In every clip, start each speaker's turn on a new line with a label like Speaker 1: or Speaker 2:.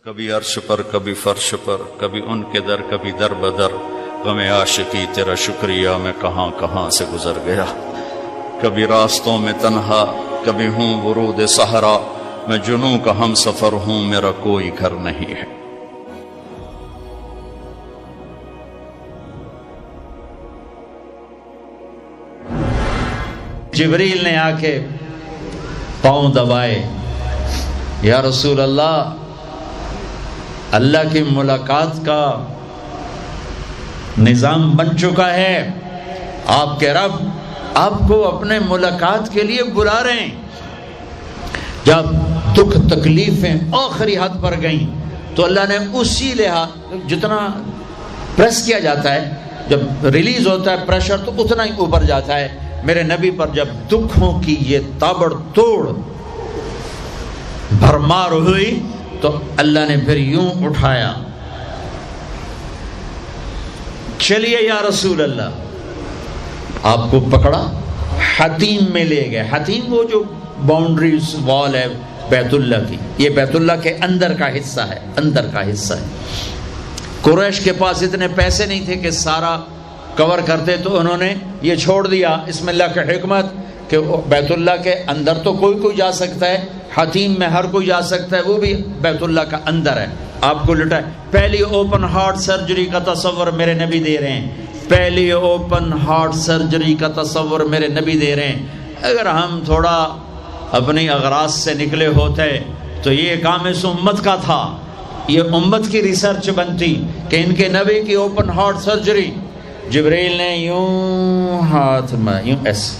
Speaker 1: کبھی عرش پر کبھی فرش پر، کبھی ان کے در کبھی در بدر، غم عاشقی تیرا شکریہ میں کہاں کہاں سے گزر گیا۔ کبھی راستوں میں تنہا، کبھی ہوں ورود صحرا، میں جنوں کا ہم سفر ہوں، میرا کوئی گھر نہیں ہے۔
Speaker 2: جبریل نے آ کے پاؤں دبائے، یا رسول اللہ، اللہ کی ملاقات کا نظام بن چکا ہے، آپ کے رب آپ کو اپنے ملاقات کے لیے بلا رہے ہیں۔ جب دکھ تکلیفیں آخری حد پر گئیں تو اللہ نے اسی لحاظ، جتنا پریس کیا جاتا ہے، جب ریلیز ہوتا ہے پریشر تو اتنا ہی اوپر جاتا ہے، میرے نبی پر جب دکھوں کی یہ تابڑ توڑ بھرمار ہوئی تو اللہ نے پھر یوں اٹھایا، چلیے یا رسول اللہ، آپ کو پکڑا، حتیم میں لے گئے۔ حتیم وہ جو باؤنڈری وال ہے بیت اللہ کی، یہ بیت اللہ کے اندر کا حصہ ہے، اندر کا حصہ ہے۔ قریش کے پاس اتنے پیسے نہیں تھے کہ سارا کور کرتے، تو انہوں نے یہ چھوڑ دیا، اس میں اللہ کی حکمت کہ بیت اللہ کے اندر تو کوئی جا سکتا ہے، حتیم میں ہر کوئی جا سکتا ہے، وہ بھی بیت اللہ کا اندر ہے۔ آپ کو لٹائے، پہلی اوپن ہارٹ سرجری کا تصور میرے نبی دے رہے ہیں، پہلی اوپن ہارٹ سرجری کا تصور میرے نبی دے رہے ہیں۔ اگر ہم تھوڑا اپنی اغراض سے نکلے ہوتے تو یہ کام اس امت کا تھا، یہ امت کی ریسرچ بنتی کہ ان کے نبی کی اوپن ہارٹ سرجری۔ جبریل نے یوں ہاتھ میں یوں ایسے،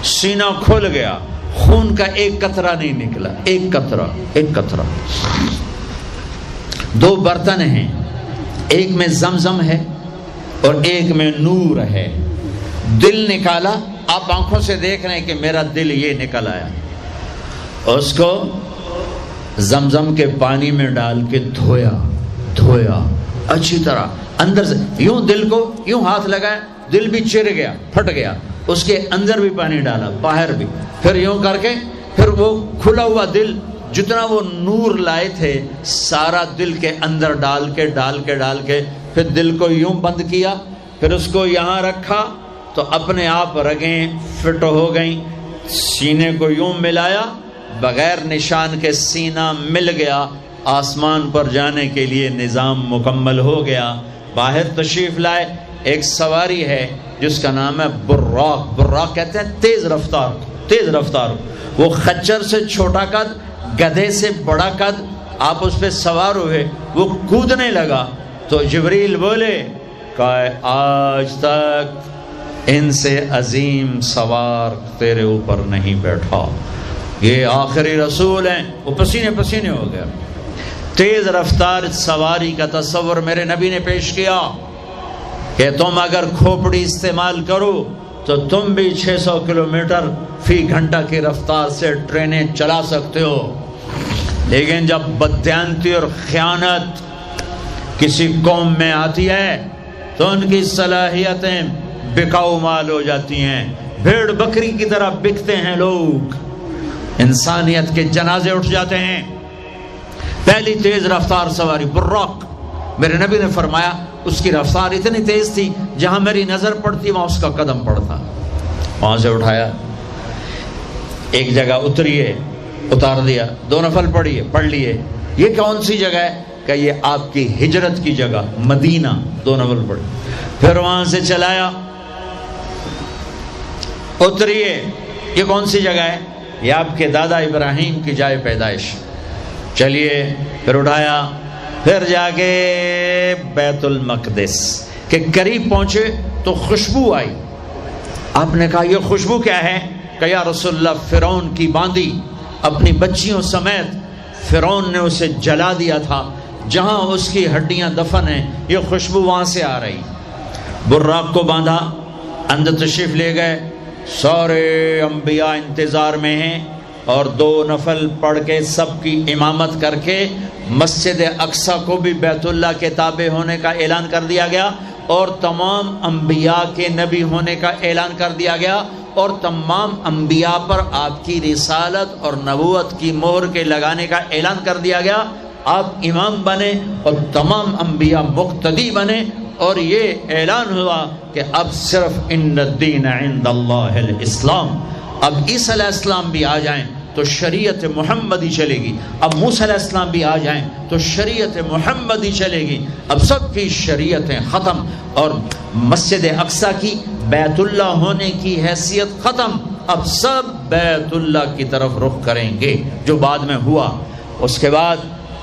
Speaker 2: سینہ کھل گیا، خون کا ایک قطرہ نہیں نکلا، ایک قطرہ۔ دو برتن ہیں، ایک میں زمزم ہے اور ایک میں نور ہے۔ دل نکالا، آپ آنکھوں سے دیکھ رہے ہیں کہ میرا دل یہ نکل آیا، اس کو زمزم کے پانی میں ڈال کے دھویا اچھی طرح اندر سے، یوں دل کو یوں ہاتھ لگایا، دل بھی چر گیا، پھٹ گیا، اس کے اندر بھی پانی ڈالا، باہر بھی، پھر یوں کر کے، پھر وہ کھلا ہوا دل، جتنا وہ نور لائے تھے سارا دل کے اندر ڈال کے پھر دل کو یوں بند کیا، پھر اس کو یہاں رکھا تو اپنے آپ رگیں فٹ ہو گئیں، سینے کو یوں ملایا، بغیر نشان کے سینہ مل گیا، آسمان پر جانے کے لیے نظام مکمل ہو گیا۔ باہر تشریف لائے، ایک سواری ہے جس کا نام ہے براق کہتے ہیں تیز رفتار، وہ خچر سے چھوٹا قد، گدھے سے بڑا قد، آپ اس پہ سوار ہوئے، وہ کودنے لگا تو جبریل بولے کہ آج تک ان سے عظیم سوار تیرے اوپر نہیں بیٹھا، یہ آخری رسول ہیں۔ وہ پسینے ہو گیا۔ تیز رفتار سواری کا تصور میرے نبی نے پیش کیا کہ تم اگر کھوپڑی استعمال کرو تو تم بھی 600 کلومیٹر فی گھنٹہ کی رفتار سے ٹرینیں چلا سکتے ہو، لیکن جب بددیانتی اور خیانت کسی قوم میں آتی ہے تو ان کی صلاحیتیں بکاؤ مال ہو جاتی ہیں، بھیڑ بکری کی طرح بکتے ہیں لوگ، انسانیت کے جنازے اٹھ جاتے ہیں۔ پہلی تیز رفتار سواری براق، میرے نبی نے فرمایا اس کی رفتار اتنی تیز تھی جہاں میری نظر پڑتی وہاں اس کا قدم پڑتا، وہاں سے اٹھایا، ایک جگہ اتریے، اتار دیا، 2 نفل پڑھ لیے۔ یہ کون سی جگہ ہے؟ کہ یہ آپ کی ہجرت کی جگہ مدینہ، 2 نفل پڑھی، پھر وہاں سے چلایا، اتریے، یہ کون سی جگہ ہے؟ یہ آپ کے دادا ابراہیم کی جائے پیدائش، چلیے، پھر اٹھایا، پھر جا کے بیت المقدس کے قریب پہنچے تو خوشبو آئی۔ آپ نے کہا یہ خوشبو کیا ہے؟ کہ یا رسول اللہ، فرعون کی باندی اپنی بچیوں سمیت فرعون نے اسے جلا دیا تھا، جہاں اس کی ہڈیاں دفن ہیں، یہ خوشبو وہاں سے آ رہی۔ براق کو باندھا، اندر تشریف لے گئے، سارے انبیاء انتظار میں ہیں، اور 2 نفل پڑھ کے سب کی امامت کر کے مسجد اقصی کو بھی بیت اللہ کے تابع ہونے کا اعلان کر دیا گیا، اور تمام انبیاء کے نبی ہونے کا اعلان کر دیا گیا، اور تمام انبیاء پر آپ کی رسالت اور نبوت کی مہر کے لگانے کا اعلان کر دیا گیا۔ آپ امام بنے اور تمام انبیاء مقتدی بنے، اور یہ اعلان ہوا کہ اب صرف ان الدین عند اللہ الاسلام، اب عیسیٰ علیہ السلام بھی آ جائیں تو شریعت محمدی چلے گی، اب موسیٰ علیہ السلام بھی آ جائیں تو شریعت محمدی چلے گی، اب سب کی شریعتیں ختم، اور مسجد اقصیٰ کی بیت اللہ ہونے کی حیثیت ختم، اب سب بیت اللہ کی طرف رخ کریں گے، جو بعد میں ہوا۔ اس کے بعد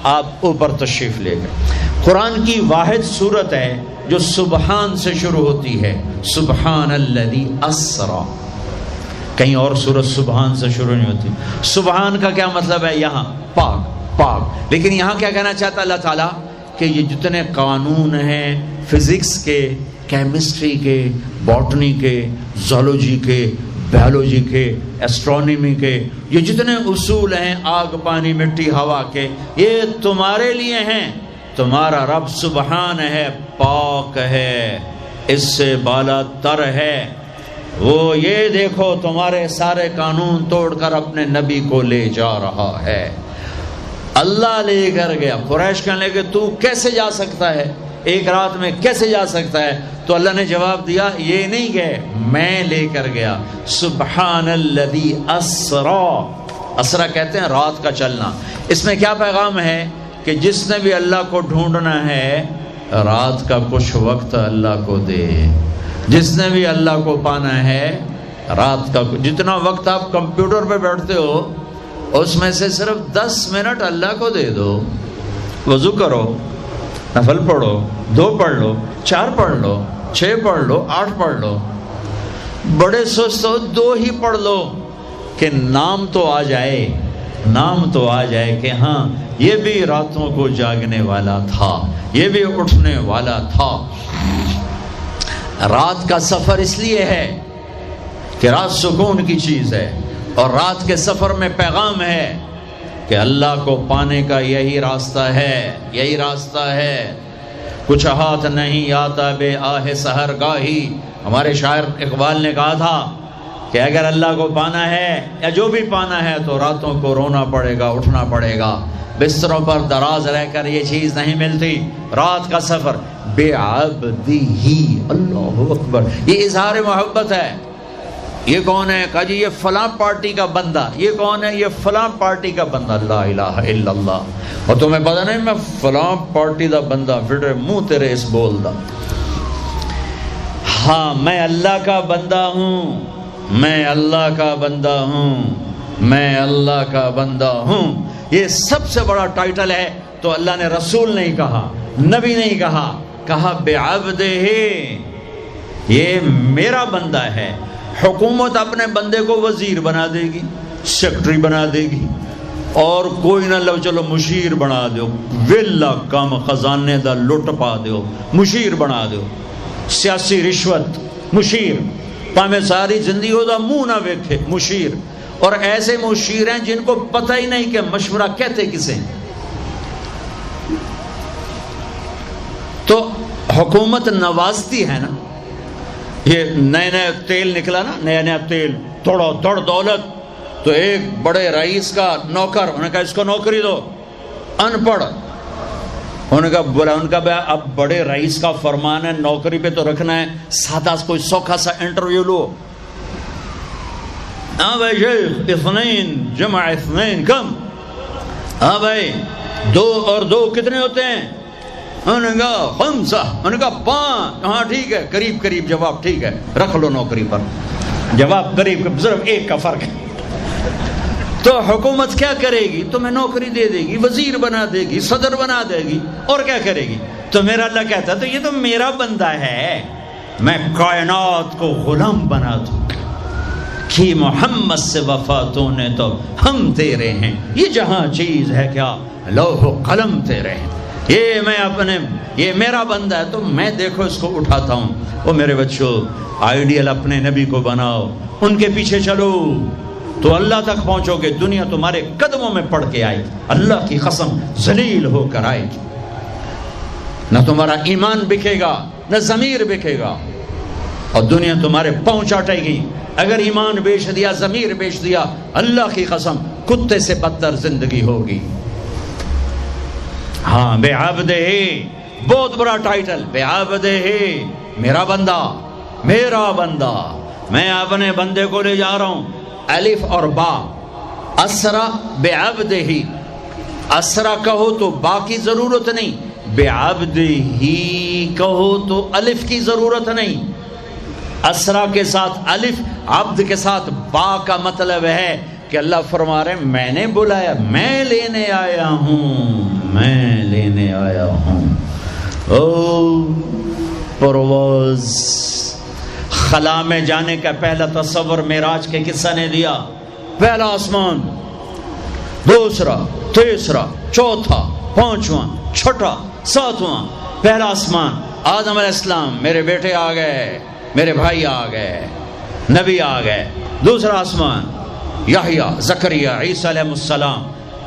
Speaker 2: آپ اوپر تشریف لے گئے۔ قرآن کی واحد سورت ہے جو سبحان سے شروع ہوتی ہے، سبحان الذی اسری، کہیں اور سورت سبحان سے شروع نہیں ہوتی۔ سبحان کا کیا مطلب ہے؟ یہاں پاک پاک، لیکن یہاں کیا کہنا چاہتا اللہ تعالیٰ کہ یہ جتنے قانون ہیں فزکس کے، کیمسٹری کے، باٹنی کے، زولوجی کے، بیولوجی کے، ایسٹرونومی کے، یہ جتنے اصول ہیں آگ پانی مٹی ہوا کے، یہ تمہارے لیے ہیں۔ تمہارا رب سبحان ہے، پاک ہے، اس سے بالا تر ہے، وہ یہ دیکھو تمہارے سارے قانون توڑ کر اپنے نبی کو لے جا رہا ہے۔ اللہ لے کر گیا۔ قریش کہنے لگے تو کیسے جا سکتا ہے، ایک رات میں کیسے جا سکتا ہے؟ تو اللہ نے جواب دیا یہ نہیں گئے، میں لے کر گیا۔ سبحان الذی اسری، اسرا کہتے ہیں رات کا چلنا۔ اس میں کیا پیغام ہے کہ جس نے بھی اللہ کو ڈھونڈنا ہے رات کا کچھ وقت اللہ کو دے، جس نے بھی اللہ کو پانا ہے رات کا، جتنا وقت آپ کمپیوٹر پہ بیٹھتے ہو اس میں سے صرف 10 منٹ اللہ کو دے دو۔ وضو کرو، نفل پڑھو، 2 پڑھ لو، 4 پڑھ لو، 6 پڑھ لو، 8 پڑھ لو، بڑے سست ہو 2 ہی پڑھ لو، کہ نام تو آ جائے، نام تو آ جائے کہ ہاں یہ بھی راتوں کو جاگنے والا تھا، یہ بھی اٹھنے والا تھا۔ رات کا سفر اس لیے ہے کہ رات سکون کی چیز ہے، اور رات کے سفر میں پیغام ہے کہ اللہ کو پانے کا یہی راستہ ہے، یہی راستہ ہے۔ کچھ ہاتھ نہیں آتا بے آہ سحر گاہی، ہمارے شاعر اقبال نے کہا تھا کہ اگر اللہ کو پانا ہے یا جو بھی پانا ہے تو راتوں کو رونا پڑے گا، اٹھنا پڑے گا، بستروں پر دراز رہ کر یہ چیز نہیں ملتی۔ رات کا سفر بے عبدی، اللہ اکبر، یہ اظہار محبت ہے۔ یہ کون ہے؟ کہا جی یہ فلاں پارٹی کا بندہ۔ یہ کون ہے؟ یہ فلاں پارٹی کا بندہ۔ لا الہ الا اللہ۔ اور تمہیں پتہ نہیں میں فلاں پارٹی دا بندہ، پھر منہ تیرے اس بول دا، ہاں میں اللہ کا بندہ ہوں، میں اللہ کا بندہ ہوں، میں اللہ کا بندہ ہوں۔ یہ سب سے بڑا ٹائٹل ہے۔ تو اللہ نے رسول نہیں کہا، نبی نہیں کہا، کہا بعبدہ، یہ میرا بندہ ہے۔ حکومت اپنے بندے کو وزیر بنا دے گی، سیکٹری بنا دے گی، اور کوئی نہ لو چلو مشیر بنا دیو، ویلا کم خزانے دا لٹ پا دیو، مشیر بنا دیو، سیاسی رشوت مشیر، پامے ساری زندگی دا منہ نہ ویکھے مشیر۔ اور ایسے مشیر ہیں جن کو پتہ ہی نہیں کہ مشورہ کہتے کسے۔ تو حکومت نوازتی ہے نا، یہ نئے نئے تیل نکلا نا، نیا نیا تیل، توڑو توڑ دولت، تو ایک بڑے رئیس کا نوکر، انہوں نے کہا اس کو نوکری دو، ان پڑھ، انہوں نے کہا بولا، ان کا اب بڑے رئیس کا فرمان ہے نوکری پہ تو رکھنا ہے، سادہ کوئی سوکھا سا انٹرویو لو۔ ہاں بھائی شیخ، 2 جمع 2 کم؟ ہاں بھائی 2 اور 2 کتنے ہوتے ہیں؟ انہوں نے کہا 5، انہوں نے کہا 5، ہاں ٹھیک ہے، قریب قریب جواب، ٹھیک ہے رکھ لو نوکری پر، جواب قریب، صرف 1 کا فرق ہے۔ تو حکومت کیا کرے گی؟ تمہیں نوکری دے دے گی، وزیر بنا دے گی، صدر بنا دے گی، اور کیا کرے گی؟ تو میرا اللہ کہتا ہے تو یہ تو میرا بندہ ہے، میں کائنات کو غلام بنا دوں کہ محمد سے وفاتوں نے تو ہم تیرے ہیں، یہ جہاں چیز ہے کیا لوح و قلم تیرے ہیں، یہ میں اپنے، یہ میرا بندہ ہے تو میں دیکھو اس کو اٹھاتا ہوں۔ وہ میرے بچوں، آئیڈیل اپنے نبی کو بناؤ، ان کے پیچھے چلو تو اللہ تک پہنچو گے، دنیا تمہارے قدموں میں پڑ کے آئے، اللہ کی قسم ذلیل ہو کر آئے گی، نہ تمہارا ایمان بکے گا نہ ضمیر بکے گا، اور دنیا تمہارے پاؤں چاٹے گی۔ اگر ایمان بیچ دیا، ضمیر بیچ دیا، اللہ کی قسم کتے سے بدتر زندگی ہوگی۔ ہاں بعبدہ، بہت بڑا ٹائٹل، بعبدہ، میرا بندہ، میرا بندہ، میں اپنے بندے کو لے جا رہا ہوں۔ الف اور با، اسرا بعبدہ، اسرا کہو تو با کی ضرورت نہیں، بعبدہ کہو تو الف کی ضرورت نہیں۔ اسرا کے ساتھ الف، عبد کے ساتھ با کا مطلب ہے کہ اللہ فرما رہے ہیں میں نے بلایا، میں لینے آیا ہوں، میں لینے آیا ہوں۔ او پرواز، خلا میں جانے کا پہلا تصور معراج کے قصہ نے دیا۔ پہلا آسمان، دوسرا، تیسرا، چوتھا، پانچواں، چھٹا، ساتواں۔ پہلا آسمان، آدم علیہ السلام، میرے بیٹے آ گئے، میرے بھائی آ گئے، نبی آ گئے۔ دوسرا آسمان، یحییٰ، زکریا، عیسیٰ علیہ السلام،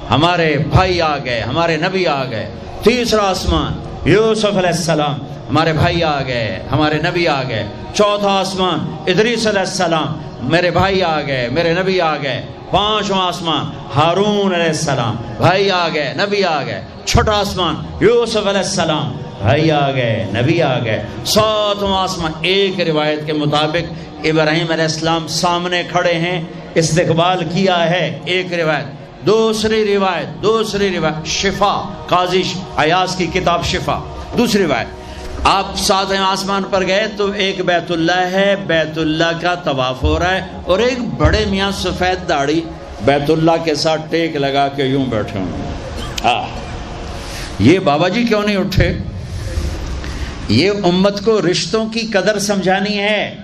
Speaker 2: ہمارے بھائی آ گئے، ہمارے نبی آ گئے۔ تیسرا آسمان، یوسف علیہ السلام، ہمارے بھائی آ گئے، ہمارے نبی آ گئے۔ چوتھا آسمان، ادریس علیہ السلام، میرے بھائی آ گئے، میرے نبی آ گئے۔ پانچواں آسمان، ہارون علیہ السلام، بھائی آ گئے، نبی آ گئے۔ چھٹا آسمان، یوسف علیہ السلام، بھائی آ گئے، نبی آ گئے۔ ساتواں آسمان، ایک روایت کے مطابق ابراہیم علیہ السلام سامنے کھڑے ہیں، استقبال کیا ہے، ایک روایت۔ دوسری روایت شفا، قاضی ایاز کی کتاب شفا، دوسری روایت، آپ ساتویں آسمان پر گئے تو ایک بیت اللہ ہے، بیت اللہ کا طواف ہو رہا ہے، اور ایک بڑے میاں سفید داڑھی بیت اللہ کے ساتھ ٹیک لگا کے یوں بیٹھے ہوں۔ یہ بابا جی کیوں نہیں اٹھے؟ یہ امت کو رشتوں کی قدر سمجھانی ہے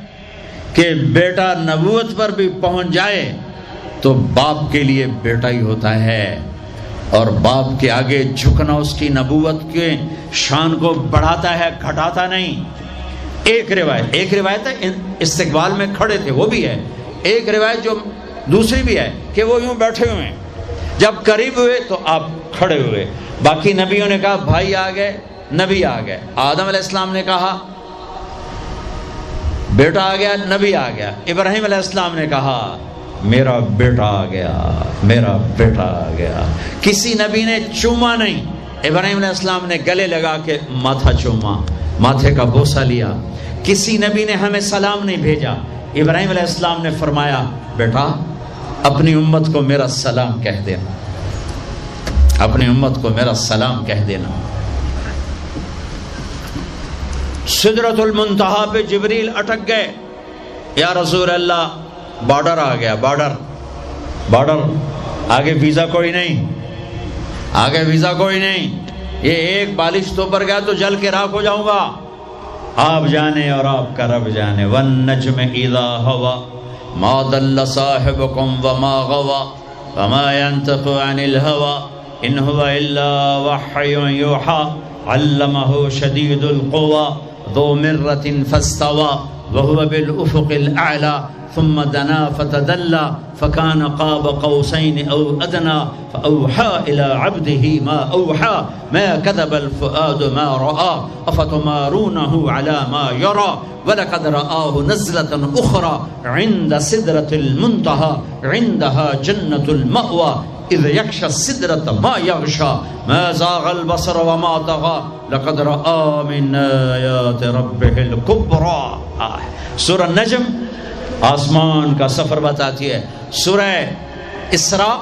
Speaker 2: کہ بیٹا نبوت پر بھی پہنچ جائے تو باپ کے لیے بیٹا ہی ہوتا ہے، اور باپ کے آگے جھکنا اس کی نبوت کے شان کو بڑھاتا ہے، گھٹاتا نہیں۔ ایک روایت ہے استقبال میں کھڑے تھے، وہ بھی ہے۔ ایک روایت جو دوسری بھی ہے کہ وہ یوں بیٹھے ہوئے ہیں، جب قریب ہوئے تو آپ کھڑے ہوئے۔ باقی نبیوں نے کہا بھائی آ گئے، نبی آ گئے۔ آدم علیہ السلام نے کہا بیٹا آ گیا، نبی آ گیا۔ ابراہیم علیہ السلام نے کہا میرا بیٹا آ گیا، میرا بیٹا آ گیا۔ کسی نبی نے چوما نہیں، ابراہیم علیہ السلام نے گلے لگا کے ماتھا چوما، ماتھے کا بوسہ لیا۔ کسی نبی نے ہمیں سلام نہیں بھیجا، ابراہیم علیہ السلام نے فرمایا بیٹا اپنی امت کو میرا سلام کہہ دینا، اپنی امت کو میرا سلام کہہ دینا۔ سدرۃ المنتہا پہ جبریل اٹک گئے، یا رسول اللہ بارڈر آ گیا، بارڈر، آگے ویزا کوئی نہیں، آگے ویزا کوئی نہیں، یہ ایک بالش تو پر گیا تو جل کے راکھ ہو جاؤں گا۔ آپ جانے اور آپ کا رب جانے۔ والنجم اذا ہوا ما ضل صاحبکم وما غوا وما ينطق عن الهوى ان هو الا وحی یوحى علمه شدید القوى ذو مرة فاستوى وهو بالافق الاعلى ثم دنا فتدلى فكان قاب قوسين او ادنى فاوحى الى عبده ما اوحى ما كذب الفؤاد ما راى افتمارونه على ما يرى ولقد رآه نزلة اخرى عند سدرة المنتهى عندها جنة المأوى اذ يغشى السدرة ما يغشى ما زاغ البصر وما طغى لقد رآ من آيات ربه الكبرى۔ سورہ نجم آسمان کا سفر بتاتی ہے، سورہ اسراء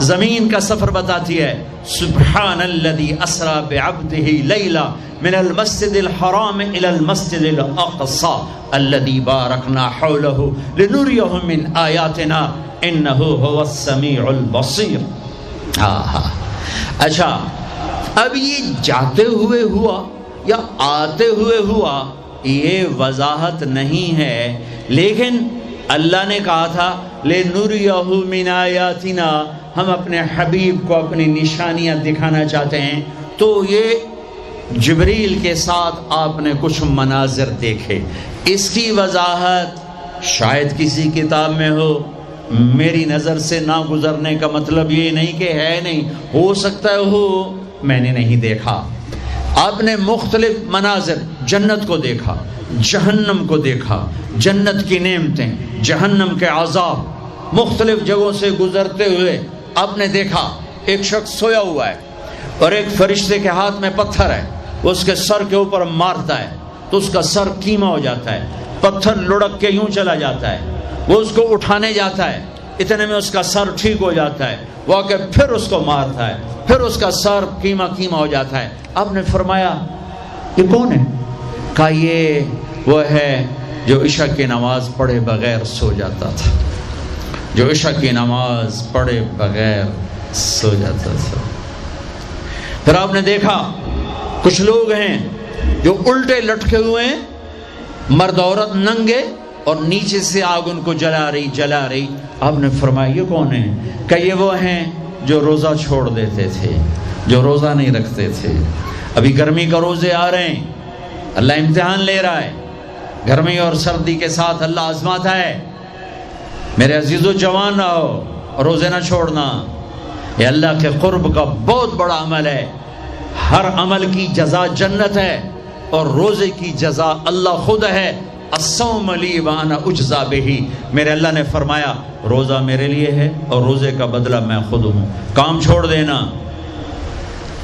Speaker 2: زمین کا سفر بتاتی ہے۔ سبحان الذي اسرا بعبده لیلا من المسجد الحرام الى المسجد الاقصى الذي باركنا حوله لنريه من آیاتنا انه هو السمیع البصیر۔ اچھا اب یہ جاتے ہوئے ہوا یا آتے ہوئے ہوا یہ وضاحت نہیں ہے، لیکن اللہ نے کہا تھا لِنُرِيَهُ مِنْ آیاتنا، ہم اپنے حبیب کو اپنی نشانیاں دکھانا چاہتے ہیں۔ تو یہ جبریل کے ساتھ آپ نے کچھ مناظر دیکھے، اس کی وضاحت شاید کسی کتاب میں ہو، میری نظر سے نہ گزرنے کا مطلب یہ نہیں کہ ہے نہیں، ہو سکتا ہے ہو، میں نے نہیں دیکھا۔ آپ نے مختلف مناظر، جنت کو دیکھا، جہنم کو دیکھا، جنت کی نعمتیں، جہنم کے عذاب، مختلف جگہوں سے گزرتے ہوئے آپ نے دیکھا ایک شخص سویا ہوا ہے، اور ایک فرشتے کے ہاتھ میں پتھر ہے، وہ اس کے سر کے اوپر مارتا ہے تو اس کا سر کیما ہو جاتا ہے، پتھر لڑک کے یوں چلا جاتا ہے، وہ اس کو اٹھانے جاتا ہے، اتنے میں اس کا سر ٹھیک ہو جاتا ہے، وہ آ کے پھر اس کو مارتا ہے، پھر اس کا سر کیما ہو جاتا ہے۔ آپ نے فرمایا یہ کون ہے؟ کہا یہ وہ ہے جو عشاء کی نماز پڑھے بغیر سو جاتا تھا، جو عشاء کی نماز پڑھے بغیر سو جاتا تھا۔ پھر آپ نے دیکھا کچھ لوگ ہیں جو الٹے لٹکے ہوئے ہیں، مرد عورت ننگے، اور نیچے سے آگ ان کو جلا رہی۔ آپ نے فرمایا یہ کون ہے؟ کہ یہ وہ ہیں جو روزہ چھوڑ دیتے تھے، جو روزہ نہیں رکھتے تھے۔ ابھی گرمی کا روزے آ رہے ہیں، اللہ امتحان لے رہا ہے، گرمی اور سردی کے ساتھ اللہ آزماتا ہے۔ میرے عزیزو جوان رہو اور روزے نہ چھوڑنا، یہ اللہ کے قرب کا بہت بڑا عمل ہے۔ ہر عمل کی جزا جنت ہے اور روزے کی جزا اللہ خود ہے۔ الصوم لی وانا اجزا بہ، میرے اللہ نے فرمایا روزہ میرے لیے ہے اور روزے کا بدلہ میں خود ہوں۔ کام چھوڑ دینا،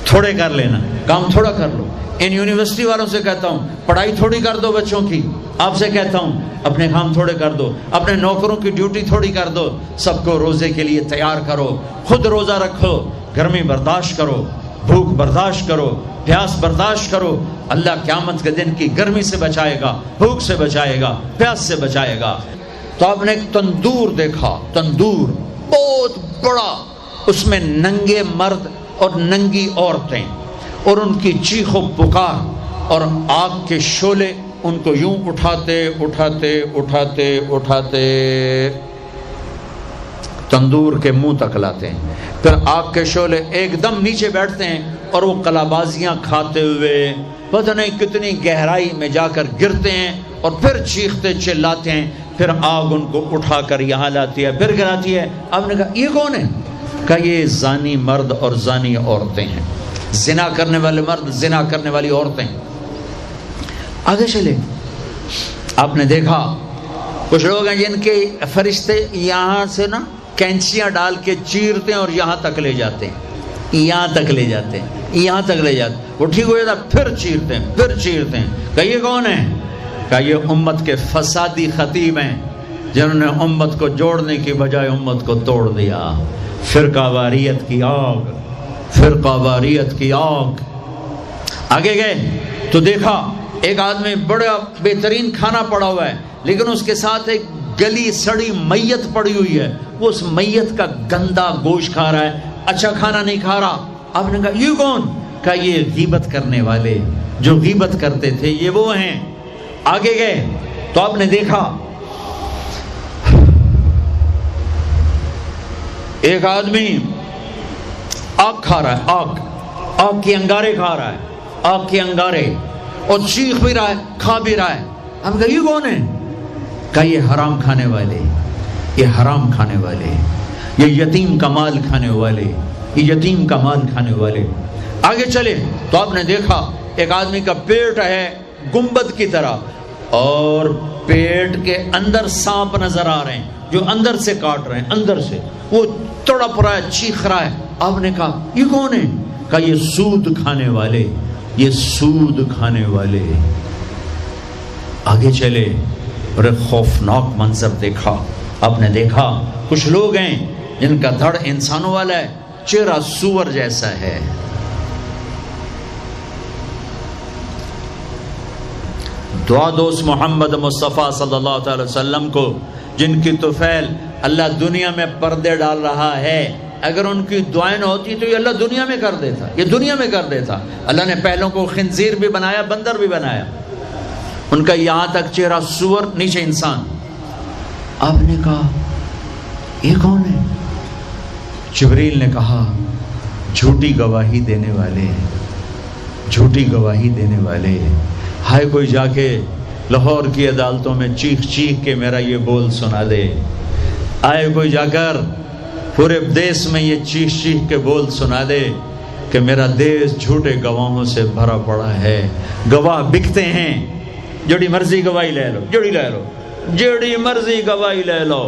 Speaker 2: تھوڑے کر لینا، کام تھوڑا کر لو۔ ان یونیورسٹی والوں سے کہتا ہوں پڑھائی تھوڑی کر دو بچوں کی، آپ سے کہتا ہوں اپنے کام تھوڑے کر دو، اپنے نوکروں کی ڈیوٹی تھوڑی کر دو، سب کو روزے کے لیے تیار کرو، خود روزہ رکھو، گرمی برداشت کرو، بھوک برداشت کرو، پیاس برداشت کرو۔ اللہ قیامت کے دن کی گرمی سے بچائے گا، بھوک سے بچائے گا، پیاس سے بچائے گا۔ تو آپ نے ایک تندور دیکھا، تندور بہت بڑا، اس میں ننگے مرد اور ننگی عورتیں، اور ان کی چیخ و پکار، اور آگ کے شعلے ان کو یوں اٹھاتے تندور کے منہ تک لاتے ہیں، پھر آگ کے شعلے ایک دم نیچے بیٹھتے ہیں اور وہ کلابازیاں کھاتے ہوئے پتہ نہیں کتنی گہرائی میں جا کر گرتے ہیں، اور پھر چیختے چلاتے ہیں، پھر آگ ان کو اٹھا کر یہاں لاتی ہے، پھر گراتی ہے۔ آپ نے کہا یہ کون ہے؟ کہا یہ زانی مرد اور زانی عورتیں ہیں، زنا کرنے والے مرد، زنا کرنے والی عورتیں۔ آگے چلے، آپ نے دیکھا کچھ لوگ ہیں جن کے فرشتے یہاں سے نا کینچیاں ڈال کے چیرتے ہیں اور یہاں تک لے جاتے ہیں، یہاں تک لے جاتے ہیں، یہاں تک لے جاتے ہیں، وہ ٹھیک ہو جاتا پھر چیرتے ہیں، پھر چیرتے ہیں۔ کہ یہ کون ہے؟ کہ یہ امت کے فسادی خطیب ہیں جنہوں نے امت کو جوڑنے کی بجائے امت کو توڑ دیا۔ فرقہ واریت کی آگ، فرقہ واریت کی آگ۔ آگے گئے تو دیکھا ایک آدمی بڑا بہترین کھانا پڑا ہوا ہے، لیکن اس کے ساتھ ایک گلی سڑی میت پڑی ہوئی ہے، وہ اس میت کا گندا گوشت کھا رہا ہے، اچھا کھانا نہیں کھا رہا۔ آپ نے کہا یہ کون؟ کہا یہ غیبت کرنے والے، جو غیبت کرتے تھے یہ وہ ہیں۔ آگے گئے تو آپ نے دیکھا ایک آدمی آگ کھا رہا ہے، آگ کے انگارے کھا رہا ہے، آگ کے انگارے، اور چیخ بھی رہا ہے، کھا بھی رہا ہے۔ ہم کہا یہ کون ہے؟ کہا یہ حرام کھانے والے، یہ حرام کھانے والے، یہ یتیم کا مال کھانے والے، یہ یتیم کا مال کھانے والے۔ آگے چلے تو آپ نے دیکھا ایک آدمی کا پیٹ ہے گنبد کی طرح، اور پیٹ کے اندر سانپ نظر آ رہے ہیں جو اندر سے کاٹ رہے ہیں، اندر سے وہ تڑپ رہا ہے، چیخ رہا ہے۔ آپ نے کہا یہ کون ہے؟ کہا یہ سود کھانے والے، یہ سود کھانے والے۔ آگے چلے اور ایک خوفناک منظر دیکھا۔ آپ نے دیکھا کچھ لوگ ہیں جن کا دھڑ انسانوں والا ہے، چہرہ سور جیسا ہے۔ دعا دوست محمد مصطفیٰ صلی اللہ تعالی وسلم کو، جن کی طفیل اللہ دنیا میں پردے ڈال رہا ہے، اگر ان کی دعائیں نہ ہوتی تو یہ اللہ دنیا میں کر دیتا، یہ دنیا میں کر دیتا۔ اللہ نے پہلوں کو خنزیر بھی بنایا، بندر بھی بنایا، ان کا یہاں تک چہرہ سور، نیچے انسان۔ آپ نے کہا یہ کون ہے؟ جبریل نے کہا جھوٹی گواہی دینے والے، جھوٹی گواہی دینے والے۔ ہائے کوئی جا کے لاہور کی عدالتوں میں چیخ چیخ کے میرا یہ بول سنا دے، آئے کوئی جا کر پورے دیس میں یہ چیخ چیخ کے بول سنا دے کہ میرا دیس جھوٹے گواہوں سے بھرا پڑا ہے، گواہ بکتے ہیں، جڑی مرضی گواہی لے لو، جڑی مرضی گواہی لے لو،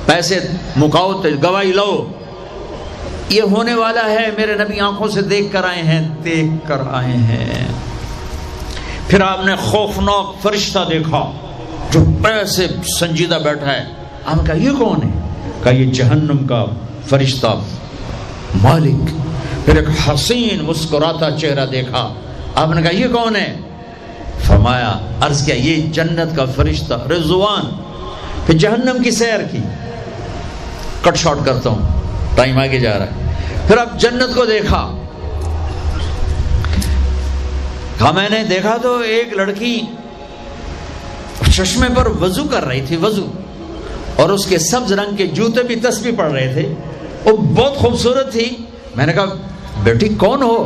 Speaker 2: پیسے مکاؤ تے گواہی لو۔ یہ ہونے والا ہے، میرے نبی آنکھوں سے دیکھ کر آئے ہیں، دیکھ کر آئے ہیں۔ پھر آپ نے خوفناک فرشتہ دیکھا جو ایسے سنجیدہ بیٹھا ہے۔ آپ نے کہا یہ کون ہے؟ کہا یہ جہنم کا فرشتہ مالک۔ پھر ایک حسین مسکراتا چہرہ دیکھا، آپ نے کہا یہ کون ہے؟ فرمایا، عرض کیا یہ جنت کا فرشتہ رضوان۔ پھر جہنم کی سیر کی، کٹ شارٹ کرتا ہوں، ٹائم آگے جا رہا ہے۔ پھر اب جنت کو دیکھا، کہا میں نے دیکھا تو ایک لڑکی چشمے پر وضو کر رہی تھی، وضو، اور اس کے سبز رنگ کے جوتے بھی تسبیح پڑھ رہے تھے، وہ بہت خوبصورت تھی۔ میں نے کہا بیٹی کون ہو؟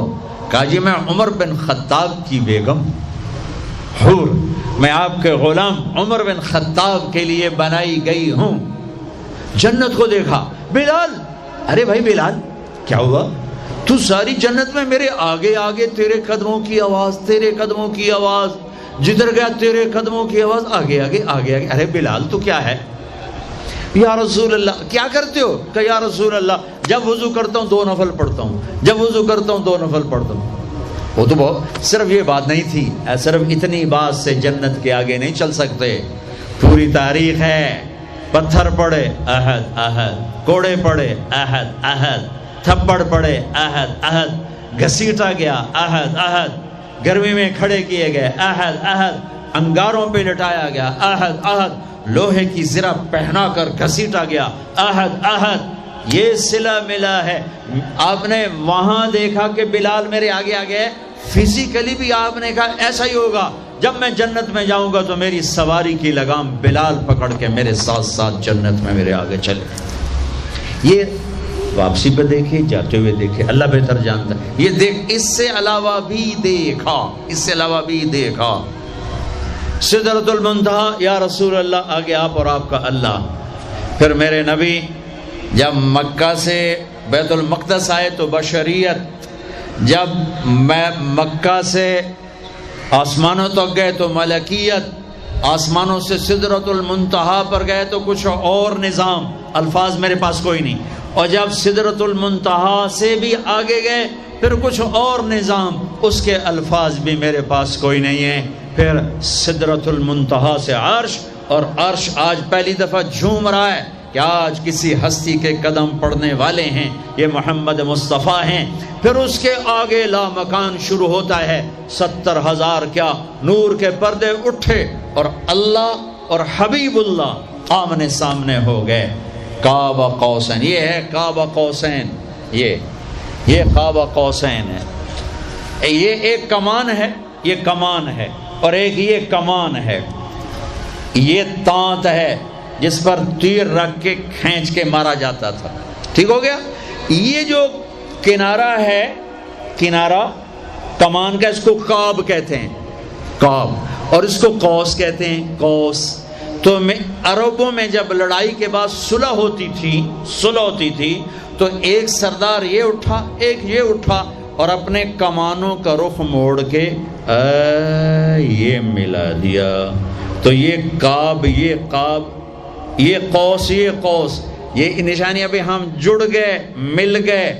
Speaker 2: کہا جی میں عمر بن خطاب کی بیگم حور، میں آپ کے غلام عمر بن خطاب کے لیے بنائی گئی ہوں۔ جنت کو دیکھا، بلال، ارے بھائی بلال کیا ہوا؟ تو ساری جنت میں میرے آگے آگے، تیرے قدموں کی آواز، تیرے قدموں کی آواز، جدھر گیا تیرے قدموں کی آواز، آگے آگے آگے آگے۔ ارے بلال تو کیا ہے؟ یا رسول اللہ کیا کرتے ہو؟ کہ یا رسول اللہ جب وضو کرتا ہوں 2 نفل پڑھتا ہوں، جب وضو کرتا ہوں 2 نفل پڑھتا ہوں۔ وہ تو بہت، صرف یہ بات نہیں تھی، صرف اتنی بات سے جنت کے آگے نہیں چل سکتے، پوری تاریخ ہے۔ پتھر پڑے احد احد، کوڑے پڑے احد احد، تھپڑ پڑے احد احد، گھسیٹا گیا احد احد، گرمی میں کھڑے کیے گئے احد احد، انگاروں پہ لٹایا گیا احد احد، لوہے کی زرہ پہنا کر گھسیٹا گیا احد احد۔ یہ صلہ ملا ہے۔ آپ نے وہاں دیکھا کہ بلال میرے آگے آگے ہے، فزیکلی بھی آپ نے کہا ایسا ہی ہوگا، جب میں جنت میں جاؤں گا تو میری سواری کی لگام بلال پکڑ کے میرے ساتھ ساتھ جنت میں میرے آگے چلے۔ یہ واپسی پہ دیکھے، جاتے ہوئے دیکھے، اللہ بہتر جانتا ہے۔ یہ دیکھ، اس سے علاوہ بھی دیکھا، اس سے علاوہ بھی دیکھا۔ سدرۃ المنتہا، یا رسول اللہ آگے آپ اور آپ کا اللہ۔ پھر میرے نبی جب مکہ سے بیت المقدس آئے تو بشریت، جب میں مکہ سے آسمانوں تک گئے تو ملکیت، آسمانوں سے سدرۃ المنتہا پر گئے تو کچھ اور نظام، الفاظ میرے پاس کوئی نہیں، اور جب سدرۃ المنتہا سے بھی آگے گئے پھر کچھ اور نظام، اس کے الفاظ بھی میرے پاس کوئی نہیں ہے۔ پھر سدرۃ المنتہا سے عرش، اور عرش آج پہلی دفعہ جھوم رہا ہے کہ آج کسی ہستی کے قدم پڑنے والے ہیں، یہ محمد مصطفیٰ ہیں۔ پھر اس کے آگے لا مکان شروع ہوتا ہے، 70,000 کیا نور کے پردے اٹھے، اور اللہ اور حبیب اللہ آمنے سامنے ہو گئے۔ قاب قوسین، یہ ہے قاب قوسین، یہ قاب قوسین ہے۔ یہ ایک کمان ہے، یہ کمان ہے، اور ایک یہ کمان ہے، یہ تانت ہے جس پر تیر رکھ کے کھینچ کے مارا جاتا تھا، ٹھیک ہو گیا۔ یہ جو کنارہ ہے، کنارہ کمان کا، اس کو قاب کہتے ہیں، قاب، اور اس کو قوس کہتے ہیں، قوس۔ تو عربوں میں جب لڑائی کے بعد صلح ہوتی تھی تو ایک سردار یہ اٹھا، ایک یہ اٹھا، اور اپنے کمانوں کا رخ موڑ کے یہ ملا دیا، تو یہ قاب، یہ قاب، یہ قوس، یہ قوس، یہ نشانی ابھی ہم جڑ گئے، مل گئے،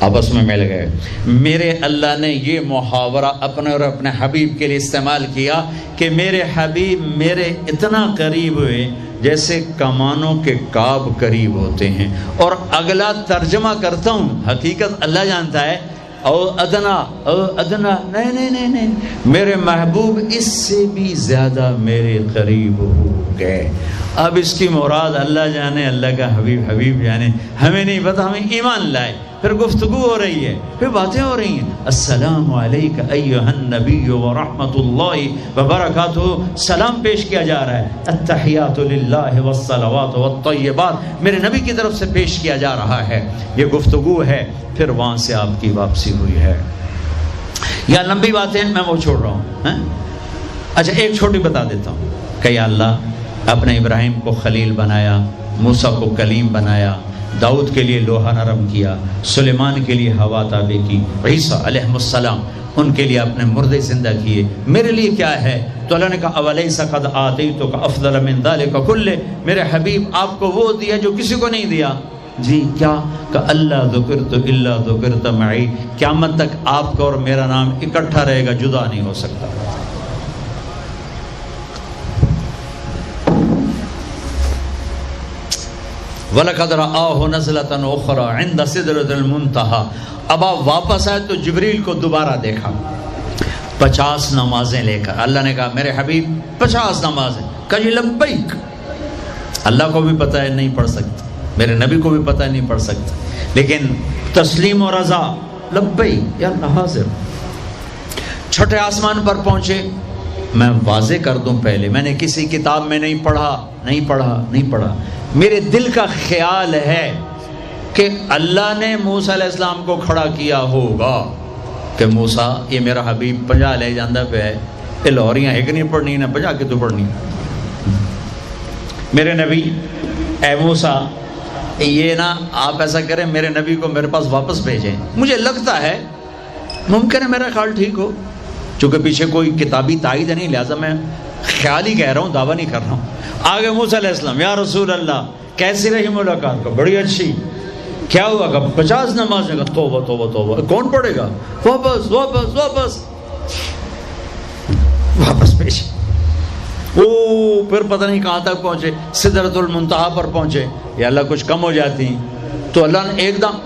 Speaker 2: آپس میں مل گئے۔ میرے اللہ نے یہ محاورہ اپنے اور اپنے حبیب کے لیے استعمال کیا کہ میرے حبیب میرے اتنا قریب ہوئے جیسے کمانوں کے قاب قریب ہوتے ہیں۔ اور اگلا ترجمہ کرتا ہوں، حقیقت اللہ جانتا ہے، او ادنا، او ادنا، نہیں، میرے محبوب اس سے بھی زیادہ میرے قریب ہو گئے۔ اب اس کی مراد اللہ جانے، اللہ کا حبیب جانے، ہمیں نہیں پتا، ہمیں ایمان لائے۔ پھر گفتگو ہو رہی ہے، پھر باتیں ہو رہی ہیں، السلام علیک ایھا النبی ورحمۃ اللہ وبرکاتہ، سلام پیش کیا جا رہا ہے، التحیات للہ والصلوات والطیبات میرے نبی کی طرف سے پیش کیا جا رہا ہے، یہ گفتگو ہے۔ پھر وہاں سے آپ کی واپسی ہوئی ہے۔ یا لمبی باتیں میں وہ چھوڑ رہا ہوں، اچھا ایک چھوٹی بتا دیتا ہوں کہ یا اللہ اپنے ابراہیم کو خلیل بنایا، موسیٰ کو کلیم بنایا، داؤد کے لیے لوہا نرم کیا، سلیمان کے لیے ہوا تابع کی، عیسیٰ علیہ السلام ان کے لیے اپنے مردے زندہ کیے، میرے لیے کیا ہے؟ تو اللہ نے کہا اولیس قد آتیتک افضل من ذلک کلہ، میرے حبیب آپ کو وہ دیا جو کسی کو نہیں دیا۔ جی کیا؟ کہ اللہ ذکرت الا ذکرت معی، قیامت تک آپ کا اور میرا نام اکٹھا رہے گا، جدا نہیں ہو سکتا۔ وَلَقَدْ رَآهُ نَزْلَةً أُخْرَى عِنْدَ سِدْرَةِ الْمُنْتَهَى۔ اب آپ واپس آئے تو جبریل کو دوبارہ دیکھا 50 نمازیں لے کر۔ اللہ نے کہا میرے حبیب 50 نمازیں، کہا جی لبیک۔ اللہ کو بھی پتہ ہے نہیں پڑھ سکتا، میرے نبی کو بھی پتہ ہے نہیں پڑھ سکتا، لیکن تسلیم و رضا، لبیک یا اللہ حاضر۔ چھٹے آسمان پر پہنچے۔ میں واضح کر دوں پہلے، میں نے کسی کتاب میں نہیں پڑھا، میرے دل کا خیال ہے کہ اللہ نے موسیٰ علیہ السلام کو کھڑا کیا ہوگا کہ موسیٰ یہ میرا حبیب 50 لے جاندہ پہ ہے، یہ لاہوریاں ایک نہیں پڑھنی نہ 50 کے تو پڑھنی۔ میرے نبی اے موسیٰ یہ نا آپ ایسا کریں، میرے نبی کو میرے پاس واپس بھیجیں، مجھے لگتا ہے ممکن ہے میرا خیال ٹھیک ہو، چونکہ پیچھے کوئی کتابی تائید نہیں، لہٰذا میں خیال ہی کہہ رہا ہوں، دعویٰ نہیں کر رہا ہوں۔ آگے موسیٰ علیہ السلام، یا رسول اللہ کیسی رہی ملاقات؟ کا بڑی اچھی۔ کیا ہوا؟ کہ 50 نمازیں۔ کا توبہ توبہ توبہ، کون پڑھے گا؟ واپس واپس واپس واپس پیش۔ پھر پتہ نہیں کہاں تک پہنچے، سدرۃ المنتہا پر پہنچے۔ یا اللہ کچھ کم ہو جاتی تو اللہ نے ایک دم،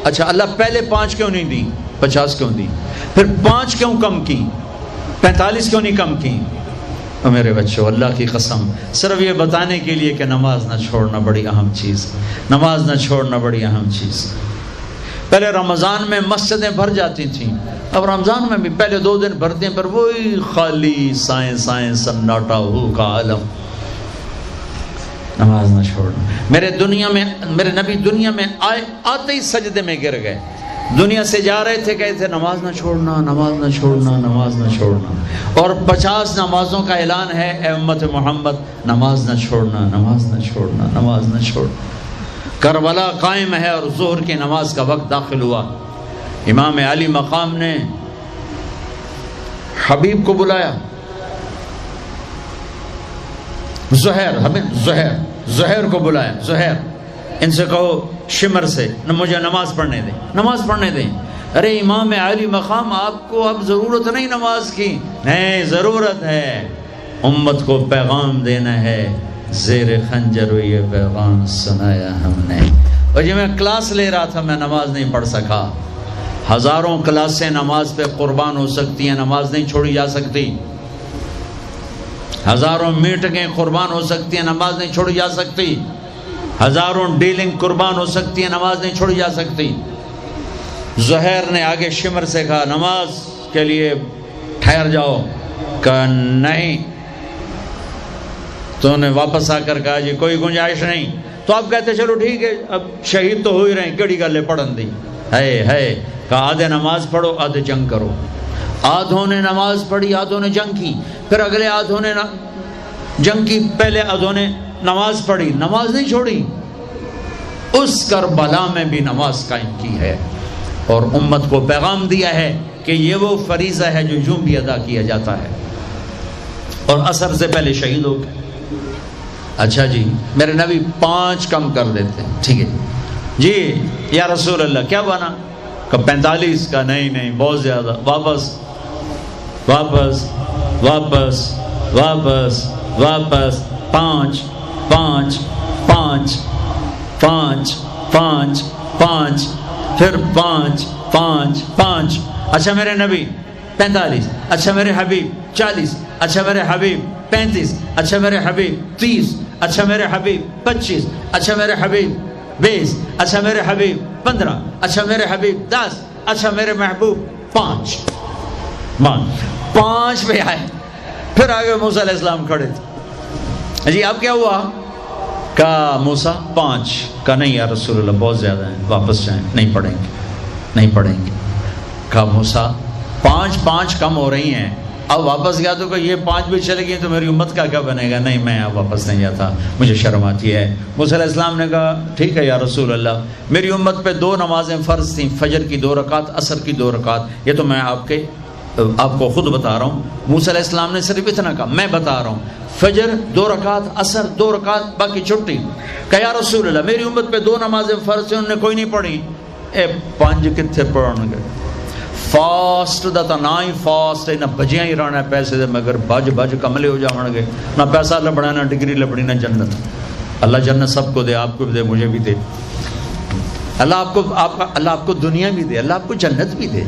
Speaker 2: اچھا اللہ پہلے 5 کیوں نہیں دی، 50 کیوں دی؟ پھر 5 کیوں کم کی، 45 کیوں نہیں کم کی؟ اور میرے بچوں اللہ کی قسم، صرف یہ بتانے کے لیے کہ نماز نہ چھوڑنا بڑی اہم چیز، نماز نہ چھوڑنا بڑی اہم چیز۔ پہلے رمضان میں مسجدیں بھر جاتی تھیں، اب رمضان میں بھی پہلے 2 دن بھرتے ہیں، پر وہی خالی سائیں سناٹا ہو کا عالم۔ نماز نہ چھوڑنا۔ میرے نبی دنیا میں آتے ہی سجدے میں گر گئے، دنیا سے جا رہے تھے، کہتے تھے نماز نہ چھوڑنا، نماز نہ چھوڑنا، نماز نہ چھوڑنا۔ اور 50 نمازوں کا اعلان ہے، اے امت محمد نماز نہ چھوڑنا، نماز نہ چھوڑنا، نماز نہ چھوڑنا۔ کربلا قائم ہے اور ظہر کی نماز کا وقت داخل ہوا، امام علی مقام نے حبیب کو بلایا، زہیر کو بلایا، زہیر ان سے کہو شمر سے مجھے نماز پڑھنے دیں۔ ارے امام علی مقام آپ کو اب ضرورت نہیں نماز کی، نہیں ضرورت ہے، امت کو پیغام دینا ہے، زیر خنجر یہ پیغام سنایا ہم نے۔ اور جب میں کلاس لے رہا تھا میں نماز نہیں پڑھ سکا، ہزاروں کلاسیں نماز پہ قربان ہو سکتی ہیں، نماز نہیں چھوڑی جا سکتی، ہزاروں میٹنگیں قربان ہو سکتی ہیں، نماز نہیں چھوڑی جا سکتی، ہزاروں ڈیلنگ قربان ہو سکتی ہیں، نماز نہیں چھوڑی جا سکتی۔ زہیر نے آگے شمر سے کہا نماز کے لیے ٹھہر جاؤ، کہا نہیں، تو نے واپس آ کر کہا جی کوئی گنجائش نہیں، تو آپ کہتے چلو ٹھیک ہے اب شہید تو ہو ہی رہے ہیں، کیڑی گلے پڑھن دی ہے، کہا آدھے نماز پڑھو آدھے جنگ کرو۔ آدھوں نے نماز پڑھی، آدھوں نے جنگ کی، پھر اگلے آدھوں نے جنگ کی، پہلے آدھوں نے نماز پڑھی، نماز نہیں چھوڑی، اس کربلا میں بھی نماز قائم کی ہے، اور امت کو پیغام دیا ہے کہ یہ وہ فریضہ ہے جو یوں بھی ادا کیا جاتا ہے، اور عصر سے پہلے شہید ہو گئے۔ اچھا جی میرے نبی 5 کم کر دیتے، ٹھیک ہے جی یا رسول اللہ کیا بنا؟ کہ 45، کا نہیں بہت زیادہ، واپس واپس واپس واپس واپس 5 5 5 5 5 5 پھر 5 5 5۔ اچھا میرے نبی 45، اچھا میرے حبیب 40، اچھا میرے حبیب 35، اچھا میرے حبیب 30، اچھا میرے حبیب 25، اچھا میرے حبیب 20، اچھا میرے حبیب 15، اچھا میرے حبیب 10، اچھا میرے محبوب 5 پہ آئے۔ پھر آگے موسیٰ علیہ السلام کھڑے تھے، جی اب کیا ہوا؟ کہا موسیٰ 5، کہا نہیں یا رسول اللہ بہت زیادہ ہیں، واپس جائیں، نہیں پڑھیں گے۔ کہا موسیٰ 5 کم ہو رہی ہیں، اب واپس گیا تو کہ یہ 5 بھی چلے گئی تو میری امت کا کیا بنے گا؟ نہیں میں اب واپس نہیں جاتا، مجھے شرم آتی ہے۔ موسیٰ علیہ السلام نے کہا ٹھیک ہے یا رسول اللہ، میری امت پہ 2 نمازیں فرض تھیں، فجر کی 2 رکعت، عصر کی 2 رکعت، یہ تو میں آپ کے آپ کو خود بتا رہا ہوں، موسیٰ علیہ السلام نے صرف اتنا کہا، میں بتا رہا ہوں، فجر 2 رکعت، عصر 2 رکعت، باقی چھٹی. کہ یا رسول اللہ میری امت پہ 2 نمازیں فرض ہیں، انہوں نے کوئی نہیں پڑھی. 5 کتنے پڑھن گے؟ فاسٹ دا تا نہ ہی فاسٹ ہے، نہ بجیاں ہی رہنا پیسے دے مگر بج کملے ہو جاؤں گے، نہ پیسہ لبنا، نہ ڈگری لبنی، نہ جنت. اللہ جنت سب کو دے، آپ کو بھی دے، مجھے بھی دے. اللہ آپ کو دنیا بھی دے، اللہ آپ کو جنت بھی دے.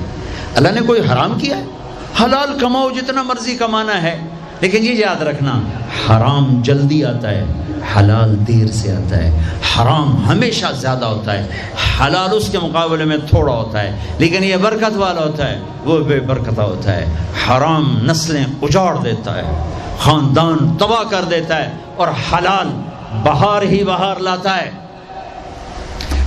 Speaker 2: اللہ نے کوئی حرام کیا ہے؟ حلال کماؤ جتنا مرضی کمانا ہے، لیکن یہ یاد رکھنا حرام جلدی آتا ہے، حلال دیر سے آتا ہے. حرام ہمیشہ زیادہ ہوتا ہے، حلال اس کے مقابلے میں تھوڑا ہوتا ہے، لیکن یہ برکت والا ہوتا ہے، وہ بے برکتہ ہوتا ہے. حرام نسلیں اجاڑ دیتا ہے، خاندان تباہ کر دیتا ہے، اور حلال بہار ہی بہار لاتا ہے.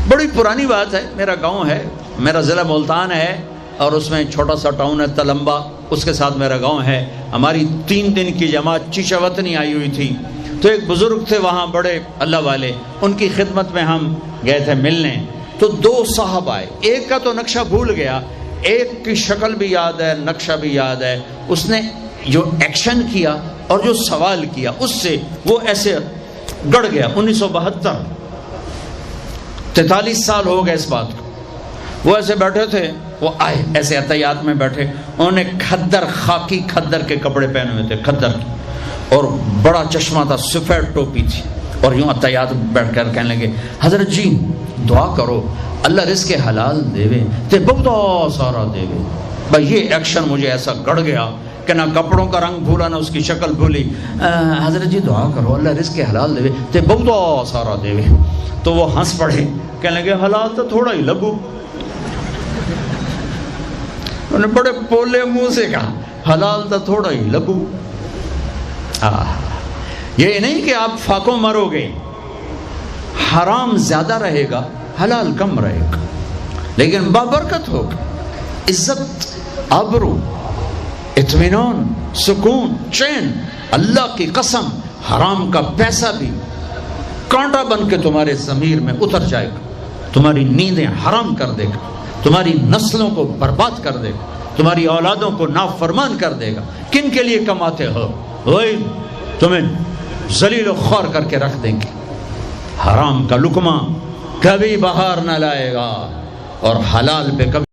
Speaker 2: بڑی پرانی بات ہے، میرا گاؤں ہے، میرا ضلع ملتان ہے، اور اس میں چھوٹا سا ٹاؤن ہے تلمبا، اس کے ساتھ میرا گاؤں ہے. ہماری 3 دن کی جماعت چیچا وطنی آئی ہوئی تھی، تو ایک بزرگ تھے وہاں بڑے اللہ والے، ان کی خدمت میں ہم گئے تھے ملنے. تو 2 صاحب آئے، ایک کا تو نقشہ بھول گیا، ایک کی شکل بھی یاد ہے، نقشہ بھی یاد ہے. اس نے جو ایکشن کیا اور جو سوال کیا اس سے وہ ایسے گڑ گیا. 1972، 43 سال ہو گئے اس بات کو. وہ ایسے بیٹھے تھے، وہ آئے ایسے عطیات میں بیٹھے، انہوں نے کھدر، خاکی کھدر کے کپڑے پہنے ہوئے تھے، کھدر کے، اور بڑا چشمہ تھا، سفید ٹوپی تھی، اور یوں عطیات بیٹھ کر کہنے لگے حضرت جی دعا کرو اللہ رزق حلال دے تے بہت سارا دے. بھائی یہ ایکشن مجھے ایسا گڑ گیا کہ نہ کپڑوں کا رنگ بھولا نہ اس کی شکل بھولی. حضرت جی دعا کرو اللہ رزق حلال دے تے بہت سارا دے. تو وہ ہنس پڑے، کہنے لگے حلال تو تھوڑا ہی لگو. انہوں نے بڑے پولے منہ سے کہا حلال تو تھوڑا ہی لگو. یہ نہیں کہ آپ فاقوں مرو گے، حرام زیادہ رہے گا، حلال کم رہے گا، لیکن بابرکت ہوگا. عزت، آبرو، اطمینان، سکون، چین. اللہ کی قسم حرام کا پیسہ بھی کانٹا بن کے تمہارے ضمیر میں اتر جائے گا، تمہاری نیندیں حرام کر دے گا، تمہاری نسلوں کو برباد کر دے گا، تمہاری اولادوں کو نافرمان کر دے گا. کن کے لیے کماتے ہو؟ وہی تمہیں ذلیل و خوار کر کے رکھ دیں گے. حرام کا لقمہ کبھی بہار نہ لائے گا، اور حلال پہ کبھی